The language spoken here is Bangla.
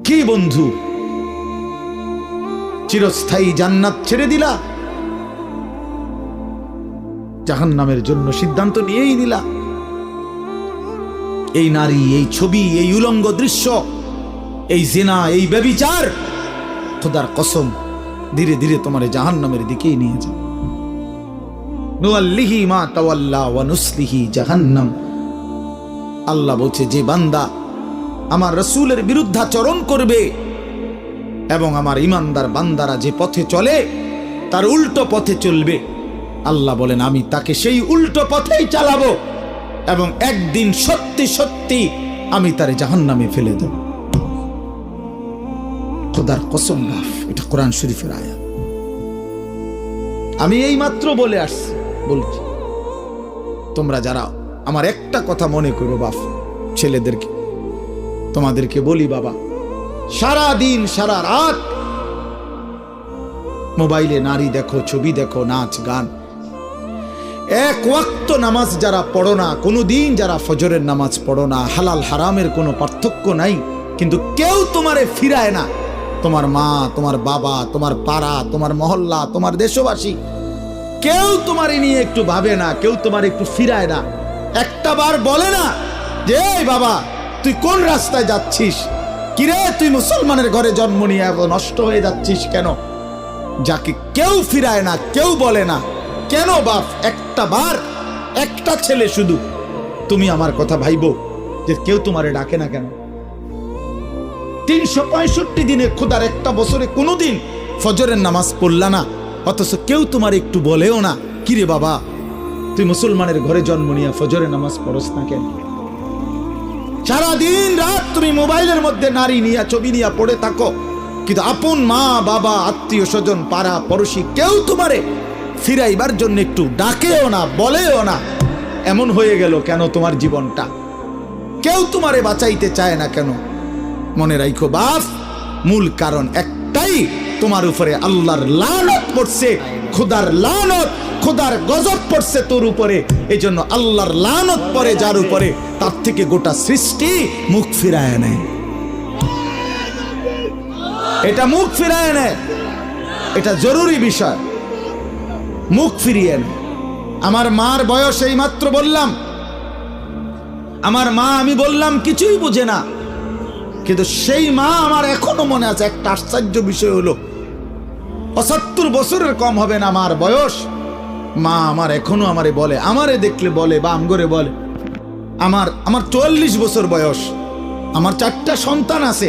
কি বন্ধু, চিরস্থায়ী জান্নাত ছেড়ে দিলা, জাহান্নামের জন্য সিদ্ধান্ত নিয়েই নিলা। এই নারী, এই ছবি, এই উলঙ্গ দৃশ্য, এই জিনা, এই ব্যভিচার, খোদার কসম ধীরে ধীরে তোমার জাহান্নামের দিকেই নিয়ে যাবে। নুআল্লিহি মা তাওয়াল্লা ওয়া নুসলিহি জাহান্নাম। আল্লাহ বলছে, যে বান্দা আমার রাসূলের বিরুদ্ধাচরণ করবে এবং আমার ঈমানদার বান্দারা যে পথে চলে তার উল্টো পথে চলবে, আল্লাহ বলেন আমি তাকে সেই উল্টো পথেই চালাবো এবং একদিন সত্যি সত্যি আমি তারে জাহান্নামে ফেলে দেব। খোদার কসম, এটা কোরআন শরীফের আয়াত। আমি এই মাত্র বলছি, তোমরা যারা আমার একটা কথা মনে করো বাপ, ছেলেদেরকে তোমাদেরকে বলি, বাবা সারা দিন সারা রাত মোবাইলে নারী দেখো, ছবি দেখো, নাচ গান, এক ওয়াক্ত নামাজ যারা পড়ো না, কোনোদিন যারা ফজরের নামাজ পড়ো না, হালাল হারামের কোনো পার্থক্য নাই, কিন্তু কেউ তোমারে ফিরায় না। তোমার মা, তোমার বাবা, তোমার পাড়া, তোমার মহল্লা, তোমার দেশবাসী, কেউ তোমারে নিয়ে একটু ভাবে না, কেউ তোমার একটু ফিরায় না। একটা বার বলে না যে এই বাবা তুই কোন রাস্তায় যাচ্ছিস, কিরে তুই মুসলমানের ঘরে জন্ম নিয়ে এত নষ্ট হয়ে যাচ্ছিস কেন? যাকে কেউ ফিরায় না, কেউ বলে না, কেন বাপ? একটা বার, একটা ছেলে শুধু তুমি আমার কথা ভাইবো যে কেউ তোমারে ডাকে না কেন? 365 দিনে, খোদার একটা বছরে কোনোদিন ফজরের নামাজ পড়লা না, অথচ কেউ তোমার একটু বলেও না কিরে বাবা তুই মুসলমানের ঘরে জন্ম নিয়ে ফজরের নামাজ পড়স না কেন? সারাদিন রাত তুমি মোবাইলের মধ্যে নারী নিয়ে, ছবি নিয়ে পড়ে থাকো, কিন্তু আপন মা বাবা, আত্মীয় স্বজন, পাড়া পড়োশি কেউ তোমারে ফিরাইবার জন্য একটু ডাকেও না, বলেও না। এমন হয়ে গেল কেন তোমার জীবনটা? কেউ তোমারে বাঁচাইতে চায় না কেন? মনে রাখো বাপ, মূল কারণ একটাই, তোমার উপরে আল্লাহর লানত পড়ছে, খোদার লানত, খোদার গজব পড়ছে তোর উপরে। এই জন্য আল্লাহর লানত পড়ে যার উপরে, তার থেকে গোটা সৃষ্টি মুখ ফিরায় নেয়। এটা মুখ ফিরায় নেয়, এটা জরুরি বিষয়, মুখ ফিরিয়ে নেয়। আমার মার বয়স এই মাত্র বললাম, আমার মা, আমি বললাম কিছুই বুঝে না, কিন্তু সেই মা আমার এখনো মনে আছে। একটা আশ্চর্য বিষয় হলো 75 বছরের কম হবে না আমার বয়স। মা আমার এখনো আমারে বলে, আমারে দেখলে বলে বা আমগরে বলে, আমার 44 বছর বয়স, আমার 4টা সন্তান আছে,